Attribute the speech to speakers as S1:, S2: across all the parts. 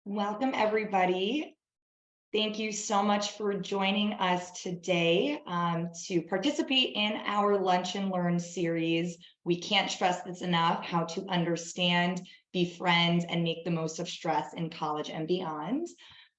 S1: Welcome, everybody. Thank you so much for joining us today to participate in our Lunch and Learn series. We can't stress this enough, how to understand, befriend, and make the most of stress in college and beyond.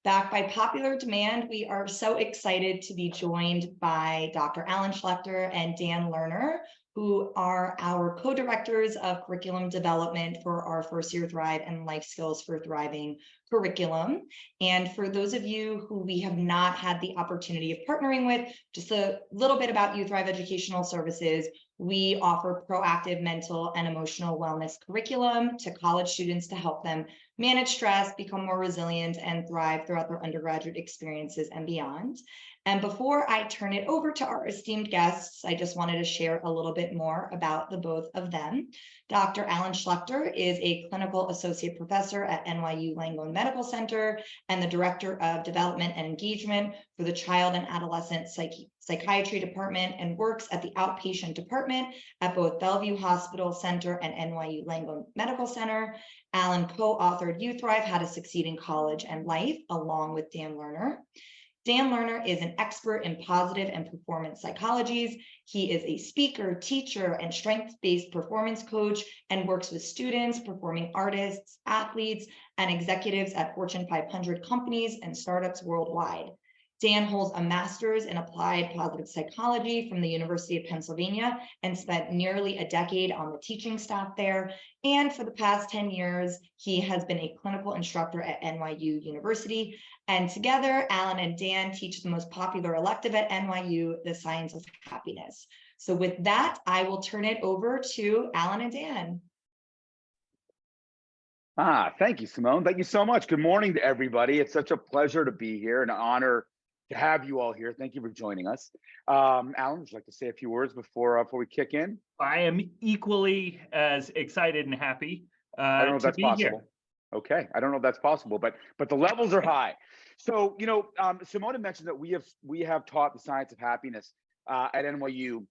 S1: Backed by popular demand, we are so excited to be joined by Dr. Alan Schlechter and Dan Lerner, who are our co-directors of curriculum development for our First Year Thrive and Life Skills for Thriving curriculum. And for those of you who we have not had the opportunity of partnering with, just a little bit about U Thrive Educational Services. We offer proactive mental and emotional wellness curriculum to college students to help them manage stress, become more resilient, and thrive throughout their undergraduate experiences and beyond. And before I turn it over to our esteemed guests, I just wanted to share a little bit more about the both of them. Dr. Alan Schlechter is a clinical associate professor at NYU Langone Medical Center and the director of development and engagement for the Child and Adolescent Psychiatry Department, and works at the outpatient department at both Bellevue Hospital Center and NYU Langone Medical Center. Alan co-authored You Thrive: How to Succeed in College and Life, along with Dan Lerner. Dan Lerner is an expert in positive and performance psychologies. He is a speaker, teacher, and strength-based performance coach, and works with students, performing artists, athletes, and executives at Fortune 500 companies and startups worldwide. Dan holds a master's in applied positive psychology from the University of Pennsylvania and spent nearly a decade on the teaching staff there. And for the past 10 years, he has been a clinical instructor at NYU University. And together, Alan and Dan teach the most popular elective at NYU, the Science of Happiness. So with that, I will turn it over to Alan and Dan.
S2: Thank you, Simone. Thank you so much. Good morning to everybody. It's such a pleasure to be here and an honor to have you all here. Thank you for joining us. Alan, would you like to say a few words before we kick in?
S3: I am equally as excited and happy
S2: I don't know if that's possible. Here. Okay, I don't know if that's possible, but the levels are high. So, Simone mentioned that we have taught the Science of Happiness at NYU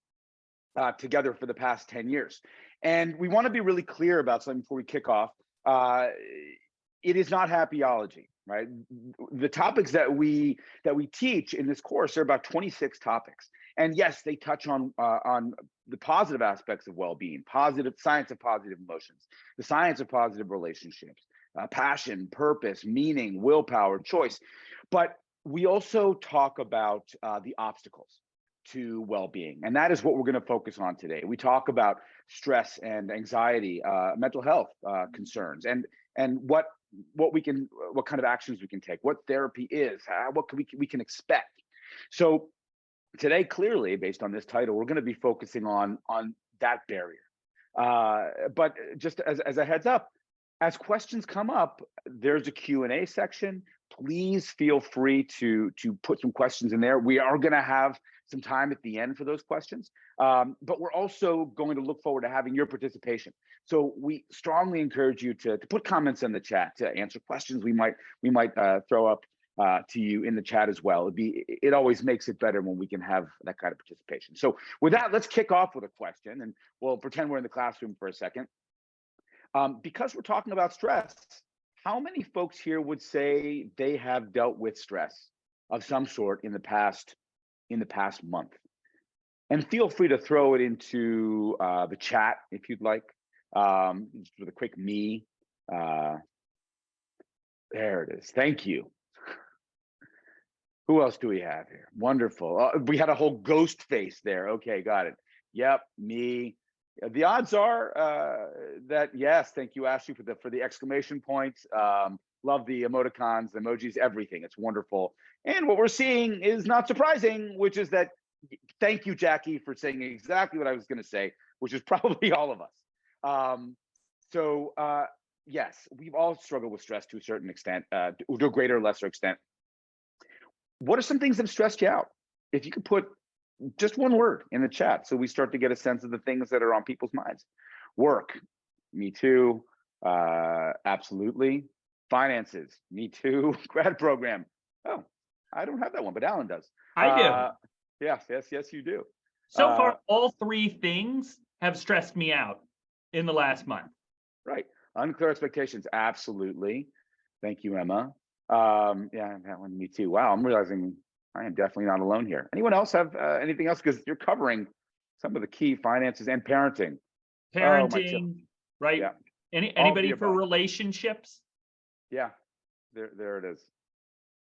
S2: together for the past 10 years. And we want to be really clear about something before we kick off. It is not happyology, right? The topics that we teach in this course are about 26 topics. And yes, they touch on the positive aspects of well-being, positive science of positive emotions, the science of positive relationships, passion, purpose, meaning, willpower, choice. But we also talk about the obstacles to well-being, and that is what we're going to focus on today. We talk about stress and anxiety, mental health concerns, and what kind of actions we can take, what therapy is, what we can expect. So today, clearly, based on this title, we're going to be focusing on that barrier. But just as a heads up, as questions come up, there's a Q&A section. Please feel free to put some questions in there. We are going to have some time at the end for those questions, but we're also going to look forward to having your participation. So we strongly encourage you to put comments in the chat, to answer questions we might throw up to you in the chat as well. It always makes it better when we can have that kind of participation. So with that, let's kick off with a question, and we'll pretend we're in the classroom for a second. Because we're talking about stress, how many folks here would say they have dealt with stress of some sort in the past month? And feel free to throw it into the chat if you'd like, just with a quick me. There it is. Thank you. Who else do we have here? Wonderful. We had a whole ghost face there. Okay, got it. Yep, me. The odds are that yes, thank you, Ashley, for the exclamation points. Love the emoticons, the emojis, everything. It's wonderful. And what we're seeing is not surprising, which is that, thank you, Jackie, for saying exactly what I was going to say, which is probably all of us. Yes, we've all struggled with stress to a certain extent, to a greater or lesser extent. What are some things that have stressed you out? If you could put just one word in the chat so we start to get a sense of the things that are on people's minds. Work, me too, absolutely. Finances, me too. Grad program, oh, I don't have that one, but Alan does.
S3: I do.
S2: Yes, you do.
S3: So far, all three things have stressed me out in the last month.
S2: Right, unclear expectations, absolutely. Thank you, Emma. Yeah, that one, me too. Wow, I'm realizing I am definitely not alone here. Anyone else have anything else? Because you're covering some of the key finances and parenting. Oh, my God.
S3: Parenting, right?
S2: Yeah, all of
S3: Anybody
S2: the
S3: for
S2: above.
S3: relationships?
S2: Yeah, there it is.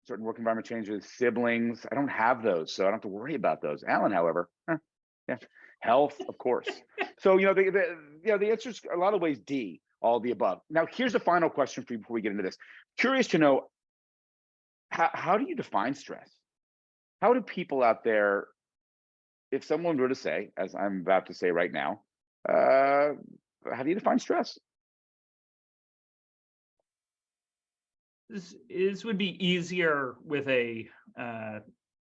S2: Certain work environment changes, siblings. I don't have those, so I don't have to worry about those. Alan, however, yeah, health, of course. So the answer is a lot of ways D, all of the above. Now, here's the final question for you before we get into this. Curious to know, how do you define stress? How do people out there, if someone were to say, as I'm about to say right now, how do you define stress?
S3: This would be easier with a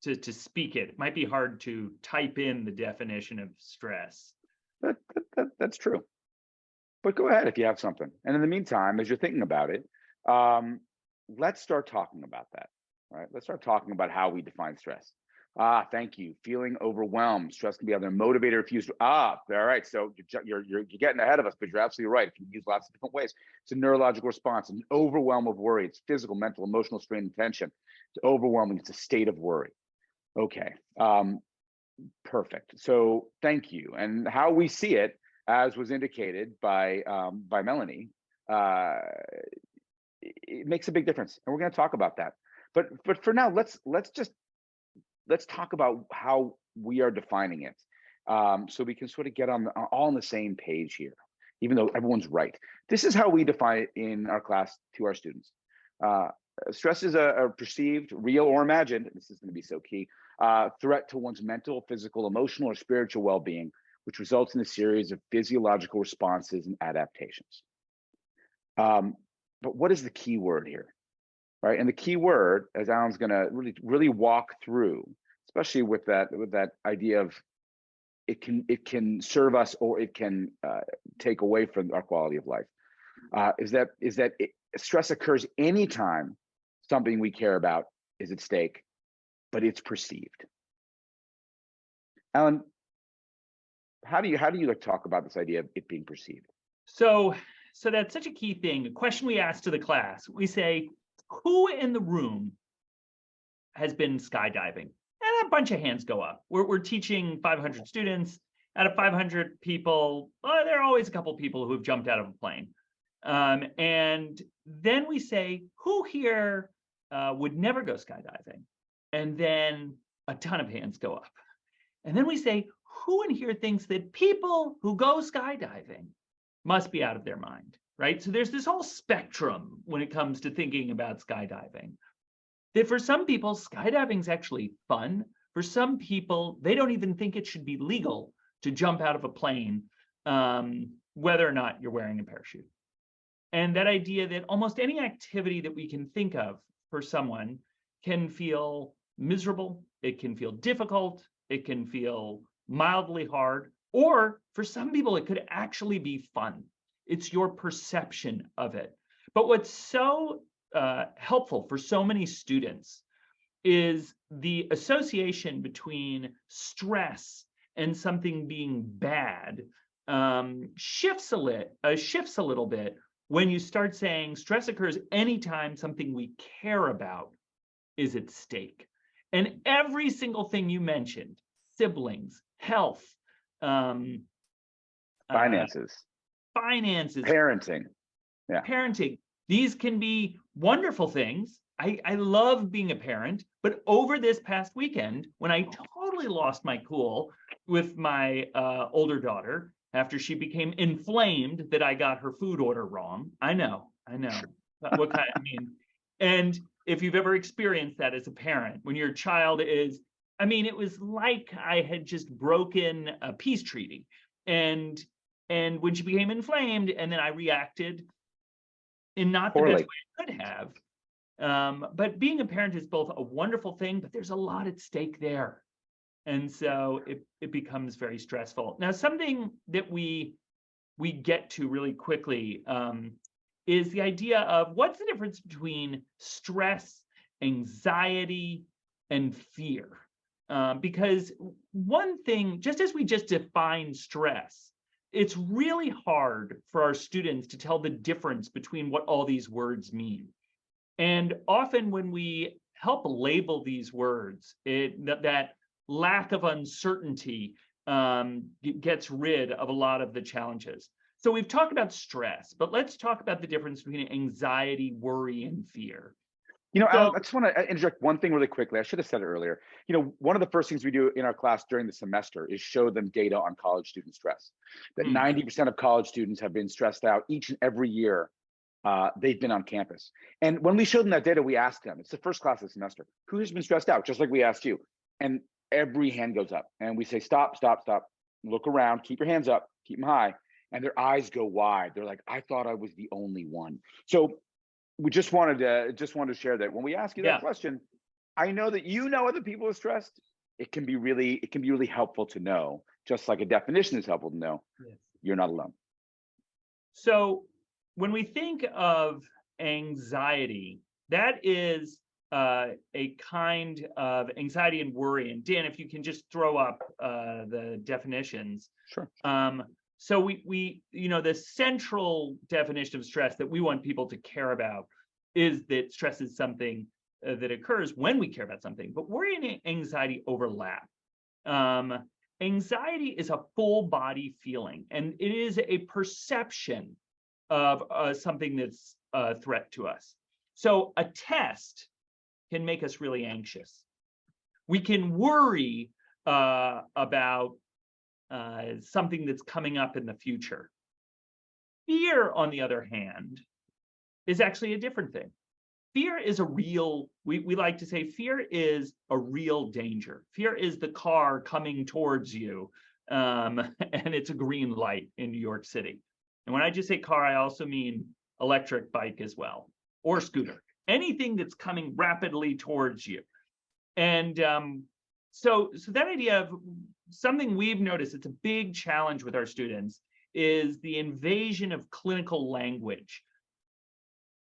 S3: to speak it. It might be hard to type in the definition of stress.
S2: That's true. But go ahead if you have something. And in the meantime, as you're thinking about it, let's start talking about that. Right? Let's start talking about how we define stress. Thank you. Feeling overwhelmed. Stress can be either a motivator if used. All right. So you're getting ahead of us, but you're absolutely right. It can be used lots of different ways. It's a neurological response, an overwhelm of worry. It's physical, mental, emotional strain and tension. It's overwhelming. It's a state of worry. Okay. Perfect. So thank you. And how we see it, as was indicated by Melanie, it makes a big difference, and we're going to talk about that. But for now, let's talk about how we are defining it, so we can sort of get all on the same page here, even though everyone's right. This is how we define it in our class to our students. Stress is a perceived, real or imagined, this is going to be so key, threat to one's mental, physical, emotional, or spiritual well-being, which results in a series of physiological responses and adaptations. But what is the key word here? Right, and the key word, as Alan's going to really walk through, especially with that idea of it can serve us or it can take away from our quality of life, is that stress occurs anytime something we care about is at stake, but it's perceived. Alan, how do you talk about this idea of it being perceived?
S3: So that's such a key thing. A question we ask to the class, we say, who in the room has been skydiving? And a bunch of hands go up. We're teaching 500 students. Out of 500 people, there are always a couple people who have jumped out of a plane. And then we say, who here would never go skydiving? And then a ton of hands go up. And then we say, who in here thinks that people who go skydiving must be out of their mind, right? So there's this whole spectrum when it comes to thinking about skydiving. That for some people, skydiving is actually fun. For some people, they don't even think it should be legal to jump out of a plane, whether or not you're wearing a parachute. And that idea that almost any activity that we can think of for someone can feel miserable, it can feel difficult, it can feel mildly hard, or for some people, it could actually be fun. It's your perception of it. But what's so helpful for so many students is the association between stress and something being bad shifts a little bit when you start saying stress occurs anytime something we care about is at stake. And every single thing you mentioned, siblings, health,
S2: Finances, parenting. Yeah.
S3: Parenting. These can be wonderful things. I love being a parent, but over this past weekend, when I totally lost my cool with my older daughter after she became inflamed that I got her food order wrong. I know. What kind? And if you've ever experienced that as a parent, when your child is, it was like I had just broken a peace treaty. And when she became inflamed, and then I reacted in not the best way I could have. But being a parent is both a wonderful thing, but there's a lot at stake there. And so it becomes very stressful. Now, something that we get to really quickly is the idea of what's the difference between stress, anxiety, and fear? Because one thing, just as we just define stress, it's really hard for our students to tell the difference between what all these words mean. And often when we help label these words, that lack of uncertainty gets rid of a lot of the challenges. So we've talked about stress, but let's talk about the difference between anxiety, worry, and fear.
S2: Alan, I just want to interject one thing really quickly. I should have said it earlier. One of the first things we do in our class during the semester is show them data on college student stress. That 90% of college students have been stressed out each and every year they've been on campus. And when we show them that data, we ask them, it's the first class of the semester, who has been stressed out? Just like we asked you. And every hand goes up. And we say, stop, stop, stop. Look around, keep your hands up, keep them high. And their eyes go wide. They're like, I thought I was the only one. So we just wanted to share that when we ask you that question, I know that other people are stressed. It can be really helpful to know, just like a definition is helpful to know. Yes. You're not alone.
S3: So when we think of anxiety, that is a kind of anxiety and worry. And Dan, if you can just throw up the definitions.
S2: Sure.
S3: So we the central definition of stress that we want people to care about is that stress is something that occurs when we care about something, but worry and anxiety overlap. Anxiety is a full body feeling, and it is a perception of something that's a threat to us. So a test can make us really anxious. We can worry about something that's coming up in the future. Fear, on the other hand, is actually a different thing. Fear is a real, we like to say fear is a real danger. Fear is the car coming towards you, and it's a green light in New York City. And when I just say car, I also mean electric bike as well, or scooter, anything that's coming rapidly towards you. And so that idea of something we've noticed, it's a big challenge with our students, is the invasion of clinical language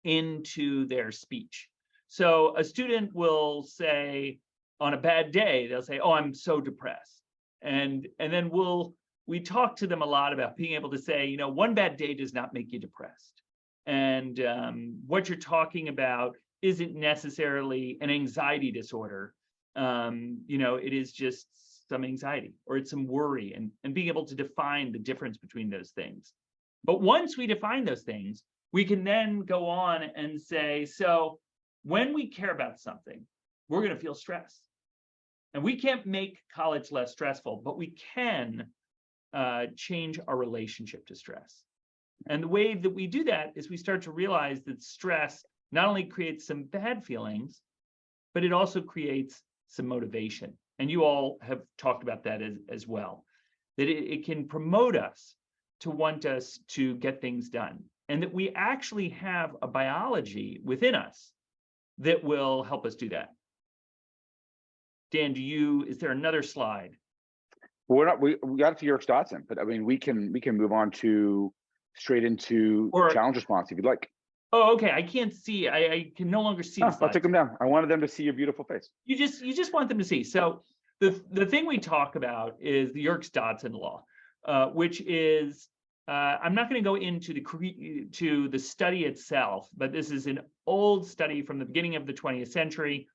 S3: into their speech. So a student will say on a bad day, they'll say, oh, I'm so depressed. And then we talk to them a lot about being able to say, one bad day does not make you depressed. And what you're talking about isn't necessarily an anxiety disorder. It is just some anxiety or it's some worry, and being able to define the difference between those things. But once we define those things, we can then go on and say, so when we care about something, we're going to feel stress. And we can't make college less stressful, but we can change our relationship to stress. And the way that we do that is we start to realize that stress not only creates some bad feelings, but it also creates some motivation. And you all have talked about that as well, that it can promote us to want us to get things done, and that we actually have a biology within us that will help us do that. Dan, is there another slide?
S2: Well, we got it to Yerkes Dodson, but I mean, we can move on straight into challenge response if you'd like.
S3: Oh, okay. I can't see. I can no longer see the slides.
S2: I'll take them down. I wanted them to see your beautiful face.
S3: You just want them to see. So the thing we talk about is the Yerkes Dodson law, which is I'm not going to go into the study itself, but this is an old study from the beginning of the 20th century.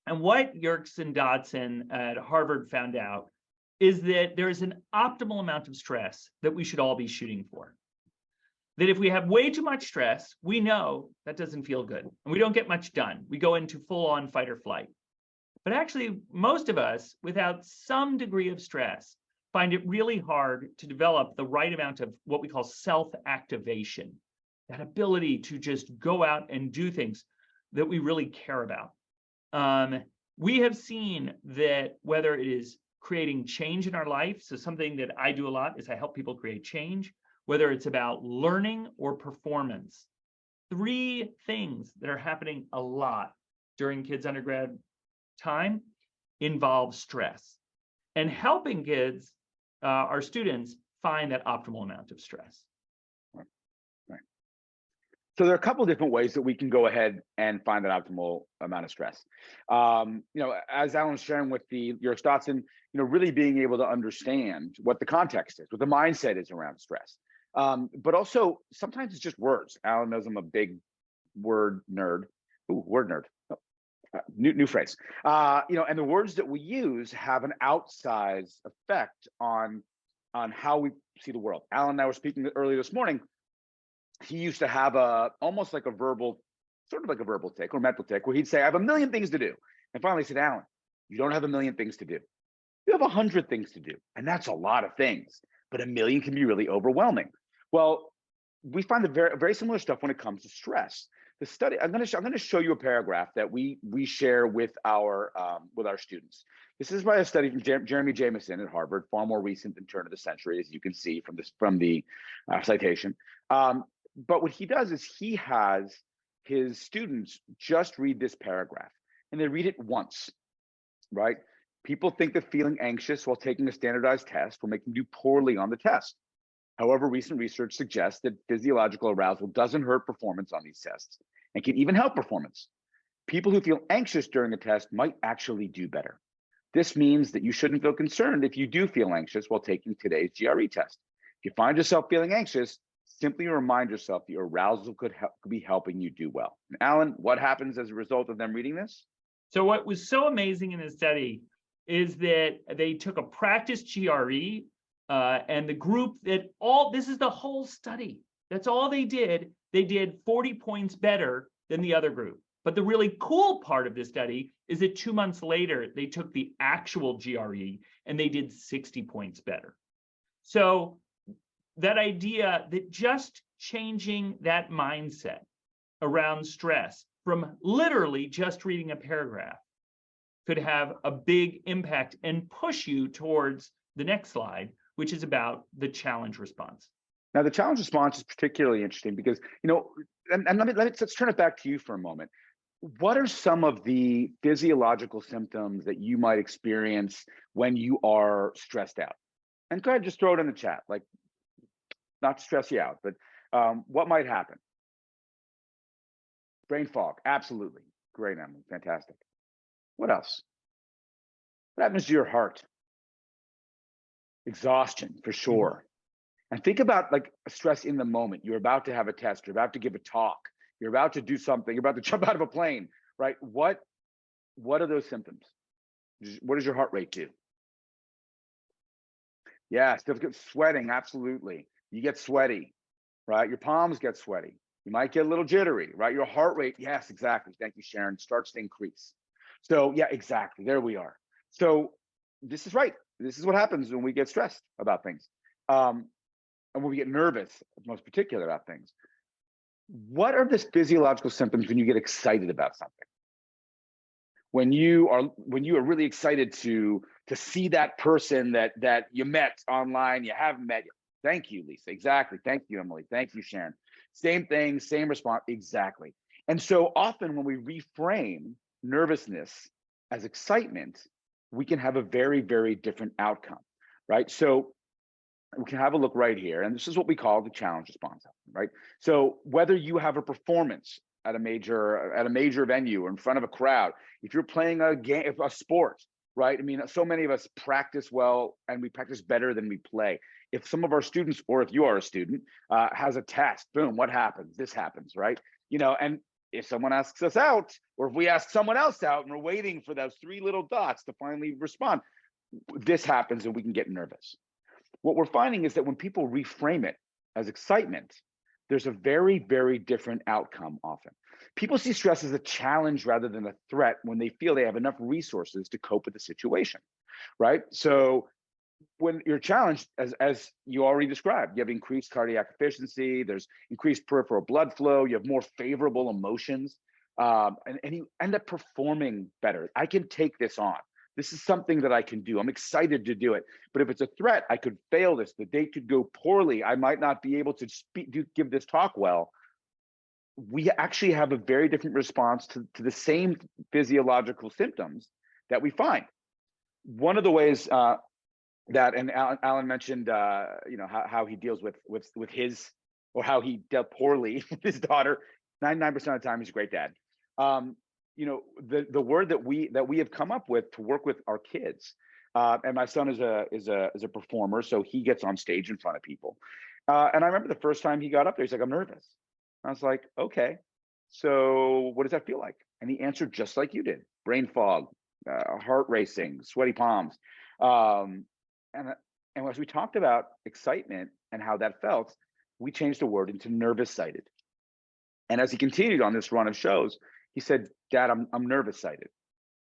S3: And what Yerkes and Dodson at Harvard found out is that there is an optimal amount of stress that we should all be shooting for. That if we have way too much stress, we know that doesn't feel good and we don't get much done. We go into full-on fight or flight. But actually, most of us, without some degree of stress, find it really hard to develop the right amount of what we call self-activation, that ability to just go out and do things that we really care about. We have seen that whether it is creating change in our life, so something that I do a lot is I help people create change, whether it's about learning or performance. 3 things that are happening a lot during kids' undergrad time involve stress. And helping kids, our students, find that optimal amount of stress.
S2: Right. So there are a couple of different ways that we can go ahead and find that optimal amount of stress. As Alan was sharing with the Yerkes Dodson, really being able to understand what the context is, what the mindset is around stress. But also sometimes it's just words. Alan knows I'm a big word nerd. Ooh, word nerd. New phrase. And the words that we use have an outsized effect on how we see the world. Alan and I were speaking earlier this morning. He used to have almost like a verbal, sort of like a verbal tick or mental tick, where he'd say, "I have a million things to do," and finally said, "Alan, you don't have a million things to do. You have 100 things to do, and that's a lot of things. But a million can be really overwhelming." Well, we find the very similar stuff when it comes to stress. The study, I'm going to show you a paragraph that we share with our students. This is by a study from Jeremy Jameson at Harvard, far more recent than turn of the century, as you can see from the citation. But what he does is he has his students just read this paragraph, and they read it once, right? People think that feeling anxious while taking a standardized test will make them do poorly on the test. However, recent research suggests that physiological arousal doesn't hurt performance on these tests and can even help performance. People who feel anxious during a test might actually do better. This means that you shouldn't feel concerned if you do feel anxious while taking today's GRE test. If you find yourself feeling anxious, simply remind yourself that your arousal could be helping you do well. And Alan, what happens as a result of them reading this?
S3: So what was so amazing in this study is that they took a practice GRE and the group this is the whole study. That's all they did. They did 40 points better than the other group. But the really cool part of this study is that 2 months later, they took the actual GRE and they did 60 points better. So that idea that just changing that mindset around stress from literally just reading a paragraph could have a big impact and push you towards the next slide, which is about the challenge response.
S2: Now, the challenge response is particularly interesting because, let's turn it back to you for a moment. What are some of the physiological symptoms that you might experience when you are stressed out? And go ahead, just throw it in the chat, like not to stress you out, but what might happen? Brain fog, absolutely. Great, Emily, fantastic. What else? What happens to your heart? Exhaustion, for sure. And think about like stress in the moment. You're about to have a test, you're about to give a talk, you're about to do something, you're about to jump out of a plane, right? What are those symptoms? What does your heart rate do? Yeah, sweating, absolutely. You get sweaty, right? Your palms get sweaty. You might get a little jittery, right? Your heart rate, yes, exactly. Thank you, Sharon, starts to increase. So yeah, exactly, there we are. So this is right. This is what happens when we get stressed about things. And when we get nervous, most particular about things. What are the physiological symptoms when you get excited about something? When you are really excited to see that person that you met online, you haven't met yet. Thank you, Lisa. Exactly. Thank you, Emily. Thank you, Sharon. Same thing, same response. Exactly. And so often when we reframe nervousness as excitement, we can have a very, very different outcome, right? So we can have a look right here. And this is what we call the challenge response, right? So whether you have a performance at a major venue or in front of a crowd, if you're playing a game, a sport, right? I mean, so many of us practice well and we practice better than we play. If some of our students, or if you are a student, has a test, boom, what happens? This happens, right? And if someone asks us out, or if we ask someone else out and we're waiting for those 3 little dots to finally respond, this happens and we can get nervous. What we're finding is that when people reframe it as excitement, there's a very, very different outcome often. People see stress as a challenge rather than a threat when they feel they have enough resources to cope with the situation, right? So when you're challenged, as you already described, you have increased cardiac efficiency, there's increased peripheral blood flow, you have more favorable emotions, and you end up performing better. I can take this on. This is something that I can do. I'm excited to do it. But if it's a threat, I could fail this. The date could go poorly. I might not be able to give this talk well. We actually have a very different response to the same physiological symptoms that we find. One of the ways that, and Alan mentioned, how he deals with his, or how he dealt poorly with his daughter. 99% of the time, he's a great dad. The word that we have come up with to work with our kids, and my son is a performer, so he gets on stage in front of people. And I remember the first time he got up there, he's like, "I'm nervous." I was like, "Okay, so what does that feel like? And he answered just like you did: brain fog, heart racing, sweaty palms. Um, and, and as we talked about excitement and how that felt, we changed the word into nervous sighted. And as he continued on this run of shows, he said, Dad, I'm nervous sighted,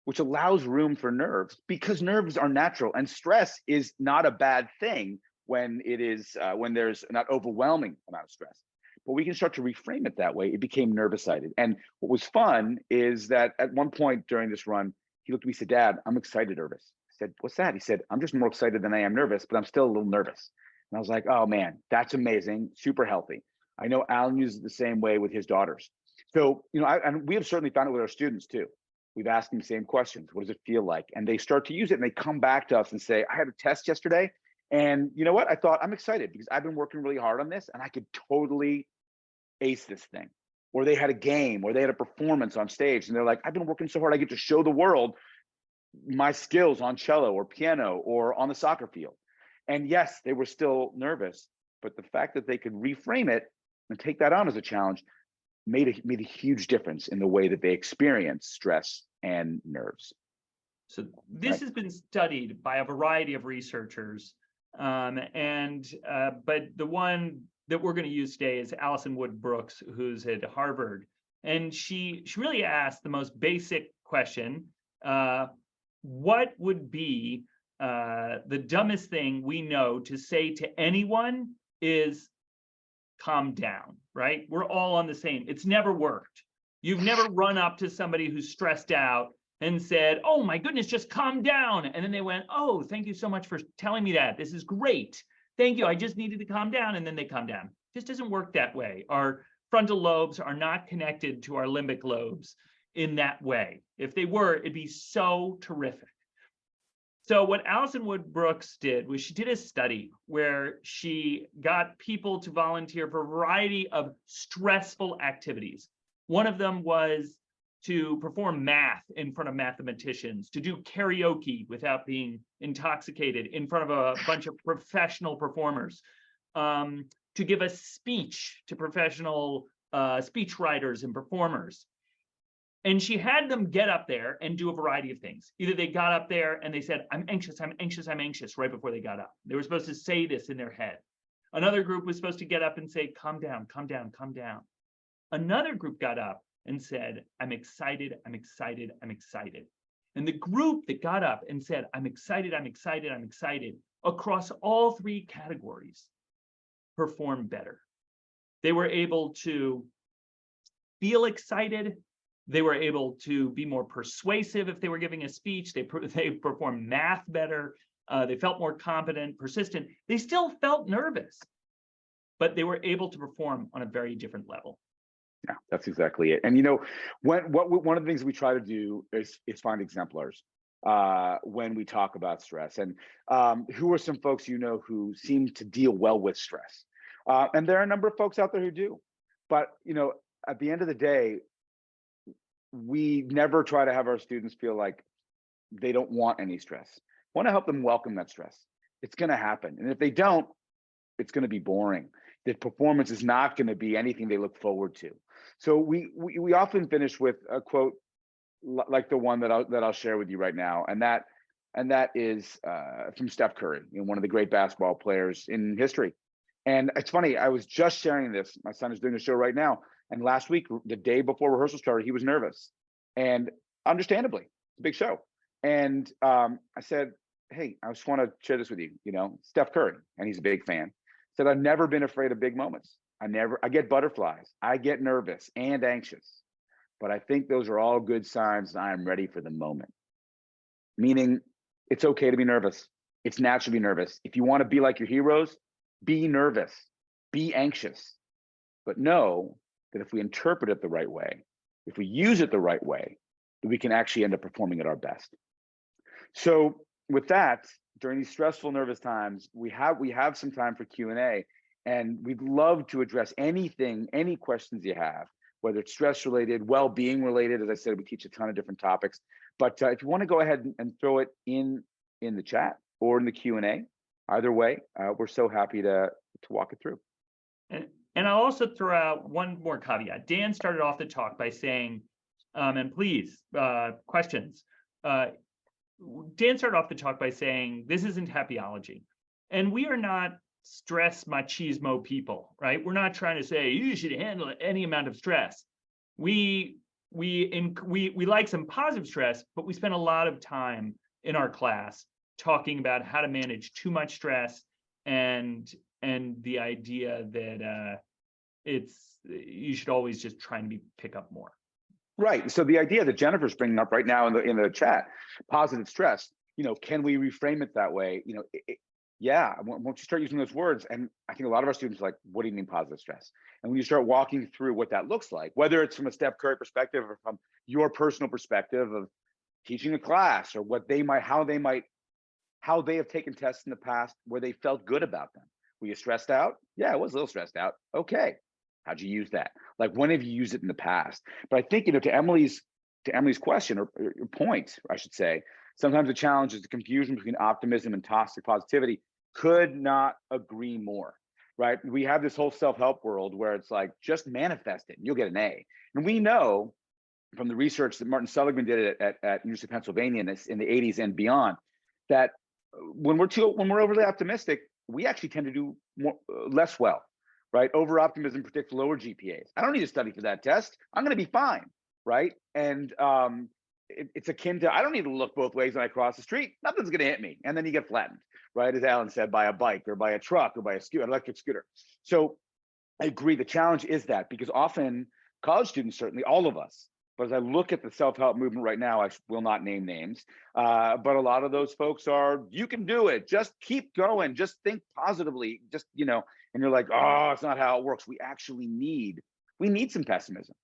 S2: which allows room for nerves, because nerves are natural and stress is not a bad thing when it is when there's not overwhelming amount of stress. But we can start to reframe it that way. It became nervous sighted. And what was fun is that at one point during this run, he looked at me and said, Dad, I'm excited nervous. I said, what's that? He said, I'm just more excited than I am nervous, but I'm still a little nervous. And I was like, oh man, that's amazing, super healthy. I know Alan uses it the same way with his daughters. So, and we have certainly found it with our students too. We've asked them the same questions. What does it feel like? And they start to use it and they come back to us and say, I had a test yesterday. And you know what? I thought I'm excited because I've been working really hard on this and I could totally ace this thing. Or they had a game or they had a performance on stage and they're like, I've been working so hard, I get to show the world my skills on cello or piano or on the soccer field. And yes, they were still nervous, but the fact that they could reframe it and take that on as a challenge made a huge difference in the way that they experience stress and nerves.
S3: So this has been studied by a variety of researchers, but the one that we're going to use today is Alison Wood Brooks, who's at Harvard, and she really asked the most basic question: what would be the dumbest thing we know to say to anyone is calm down, right? We're all on the same. It's never worked. You've never run up to somebody who's stressed out and said, oh my goodness, just calm down. And then they went, oh, thank you so much for telling me that. This is great. Thank you. I just needed to calm down. And then they calm down. It just doesn't work that way. Our frontal lobes are not connected to our limbic lobes in that way. If they were, it'd be so terrific. So what Alison Wood Brooks did was she did a study where she got people to volunteer for a variety of stressful activities. One of them was to perform math in front of mathematicians, to do karaoke without being intoxicated in front of a bunch of professional performers, to give a speech to professional speech writers and performers. And she had them get up there and do a variety of things. Either they got up there and they said, I'm anxious, I'm anxious, I'm anxious, right before they got up. They were supposed to say this in their head. Another group was supposed to get up and say, calm down, calm down, calm down. Another group got up and said, I'm excited, I'm excited, I'm excited. And the group that got up and said, I'm excited, I'm excited, I'm excited, across all three categories, performed better. They were able to feel excited. They were able to be more persuasive if they were giving a speech. They performed math better. They felt more competent, persistent. They still felt nervous, but they were able to perform on a very different level.
S2: Yeah, that's exactly it. And one of the things we try to do is find exemplars when we talk about stress. And who are some folks who seem to deal well with stress? And there are a number of folks out there who do. But at the end of the day, we never try to have our students feel like they don't want any stress. We want to help them welcome that stress. It's going to happen. And if they don't, it's going to be boring. The performance is not going to be anything they look forward to. So we often finish with a quote like the one that I'll share with you right now. And that is from Steph Curry, one of the great basketball players in history. And it's funny, I was just sharing this. My son is doing a show right now. And last week, the day before rehearsal started, he was nervous, and understandably, it's a big show. And I said, hey, I just want to share this with you. Steph Curry, and he's a big fan, said, I've never been afraid of big moments. I get butterflies. I get nervous and anxious, but I think those are all good signs that I am ready for the moment. Meaning it's okay to be nervous. It's natural to be nervous. If you want to be like your heroes, be nervous, be anxious, but know that if we interpret it the right way, if we use it the right way, that we can actually end up performing at our best. So with that, during these stressful, nervous times, we have some time for Q&A, and we'd love to address any questions you have, whether it's stress related, well-being related. As I said, we teach a ton of different topics, but if you want to go ahead and throw it in the chat or in the Q&A, either way, we're so happy to walk it through.
S3: And I'll also throw out one more caveat. Dan started off the talk by saying, and please, questions. Dan started off the talk by saying, this isn't happyology. And we are not stress machismo people, right? We're not trying to say you should handle any amount of stress. We like some positive stress, but we spend a lot of time in our class talking about how to manage too much stress and the idea that you should always just try and pick up more.
S2: Right. So the idea that Jennifer's bringing up right now in the chat, positive stress, can we reframe it that way? Yeah, once you start using those words, and I think a lot of our students are like, what do you mean positive stress? And when you start walking through what that looks like, whether it's from a Steph Curry perspective or from your personal perspective of teaching a class, or how they have taken tests in the past where they felt good about them. Were you stressed out? Yeah, I was a little stressed out. Okay. How'd you use that? Like, when have you used it in the past? But I think, to Emily's question or point, I should say, sometimes the challenge is the confusion between optimism and toxic positivity. Could not agree more, right? We have this whole self-help world where it's like, just manifest it and you'll get an A. And we know from the research that Martin Seligman did at University of Pennsylvania in the 80s and beyond, that when we're overly optimistic, we actually tend to do less well, right? Over optimism predicts lower GPAs. I don't need to study for that test. I'm going to be fine, right? And it's akin to, I don't need to look both ways when I cross the street. Nothing's going to hit me. And then you get flattened, right? As Alan said, by a bike or by a truck or by an electric scooter. So I agree. The challenge is that, because often college students, certainly all of us, but as I look at the self-help movement right now, I will not name names, but a lot of those folks are, you can do it. Just keep going. Just think positively. Just, and you're like, oh, it's not how it works. We need some pessimism,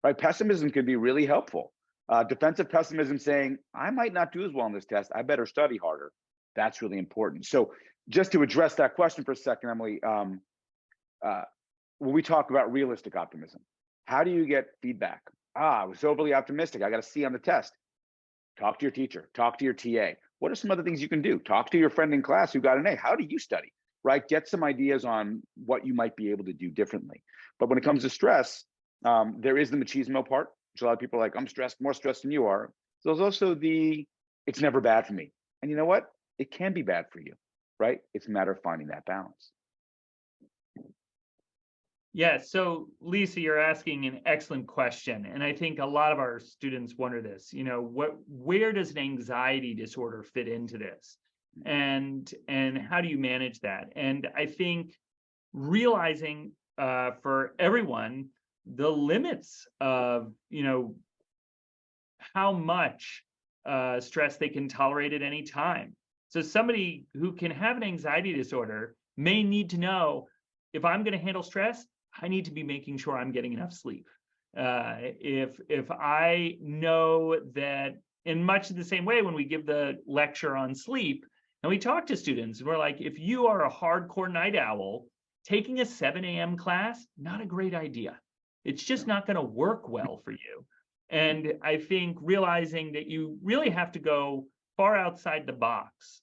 S2: right? Pessimism can be really helpful. Defensive pessimism saying, I might not do as well on this test. I better study harder. That's really important. So just to address that question for a second, Emily, when we talk about realistic optimism, how do you get feedback? I was overly optimistic. I got a C on the test. Talk to your teacher, talk to your TA. What are some other things you can do? Talk to your friend in class who got an A. How do you study, right? Get some ideas on what you might be able to do differently. But when it comes to stress, there is the machismo part, which a lot of people are like, I'm stressed, more stressed than you are. So there's also it's never bad for me. And you know what? It can be bad for you, right? It's a matter of finding that balance.
S3: Yeah, so Lisa, you're asking an excellent question. And I think a lot of our students wonder this, where does an anxiety disorder fit into this? And how do you manage that? And I think realizing for everyone the limits of, how much stress they can tolerate at any time. So somebody who can have an anxiety disorder may need to know, if I'm going to handle stress, I need to be making sure I'm getting enough sleep. If I know that, in much the same way when we give the lecture on sleep, and we talk to students, and we're like, if you are a hardcore night owl, taking a 7 a.m. class, not a great idea. It's just not going to work well for you. And I think realizing that you really have to go far outside the box.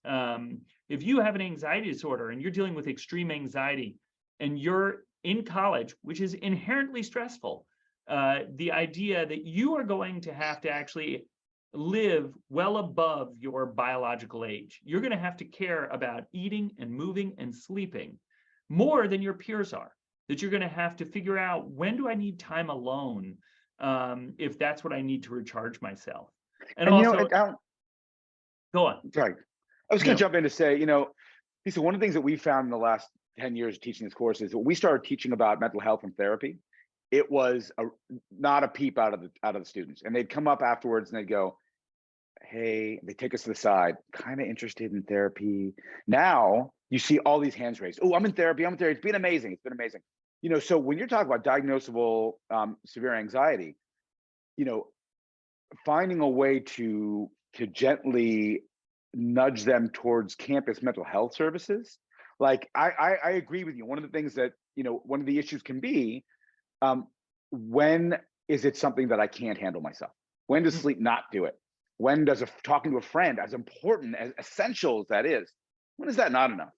S3: If you have an anxiety disorder and you're dealing with extreme anxiety, and you're in college, which is inherently stressful, the idea that you are going to have to actually live well above your biological age. You're going to have to care about eating and moving and sleeping more than your peers are. That you're going to have to figure out, when do I need time alone, if that's what I need to recharge myself. And also,
S2: Alan,
S3: go on.
S2: Sorry, I was going to jump in to say, Lisa, one of the things that we found in the last 10 years of teaching this course is that we started teaching about mental health and therapy. It was not a peep out of the students, and they'd come up afterwards and they'd go, hey, they take us to the side, kind of interested in therapy. Now you see all these hands raised. Oh, I'm in therapy. It's been amazing. It's been amazing. So when you're talking about diagnosable severe anxiety, finding a way to gently nudge them towards campus mental health services. Like, I agree with you. One of the things that, one of the issues can be, when is it something that I can't handle myself? When does sleep not do it? When does talking to a friend, as important, as essential as that is, when is that not enough?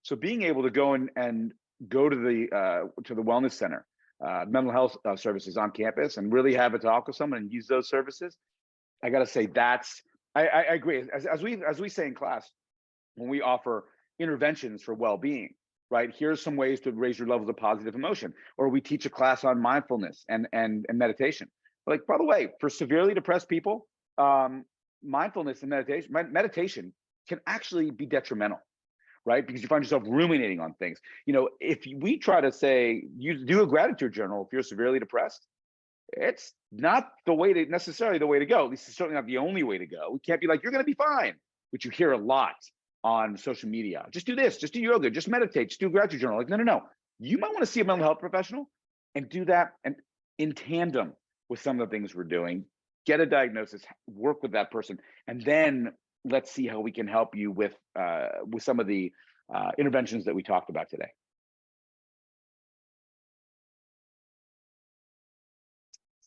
S2: So being able to go and go to the wellness center, mental health services on campus, and really have a talk with someone and use those services. I got to say I agree. As we say in class, when we offer interventions for well-being, right? Here's some ways to raise your levels of positive emotion, or we teach a class on mindfulness and meditation. Like, by the way, for severely depressed people, mindfulness and meditation can actually be detrimental, right? Because you find yourself ruminating on things. If we try to say, you do a gratitude journal if you're severely depressed, it's not necessarily the way to go. At least it's certainly not the only way to go. We can't be like, you're going to be fine, which you hear a lot on social media. Just do this, just do yoga, just meditate, just do a gratitude journal. Like, no. You might want to see a mental health professional and do that, and in tandem with some of the things we're doing, get a diagnosis, work with that person, and then let's see how we can help you with some of the interventions that we talked about today.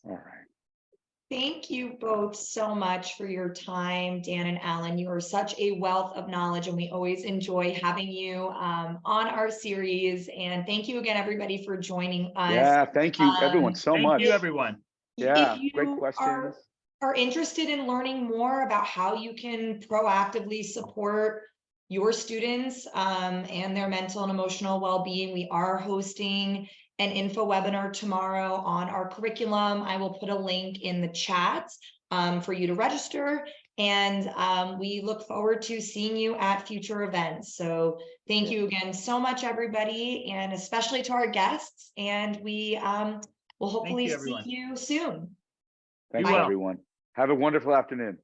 S2: All right.
S1: Thank you both so much for your time, Dan and Alan. You are such a wealth of knowledge, and we always enjoy having you on our series. And thank you again, everybody, for joining us.
S2: Yeah, thank you, everyone, so much.
S3: Thank you, everyone.
S2: Yeah,
S1: if you
S2: great questions.
S1: Are interested in learning more about how you can proactively support your students and their mental and emotional well-being, we are hosting an info webinar tomorrow on our curriculum. I will put a link in the chat for you to register, and we look forward to seeing you at future events. So thank you again so much, everybody, and especially to our guests, and we will hopefully see you soon.
S2: Thank you, everyone. Have a wonderful afternoon.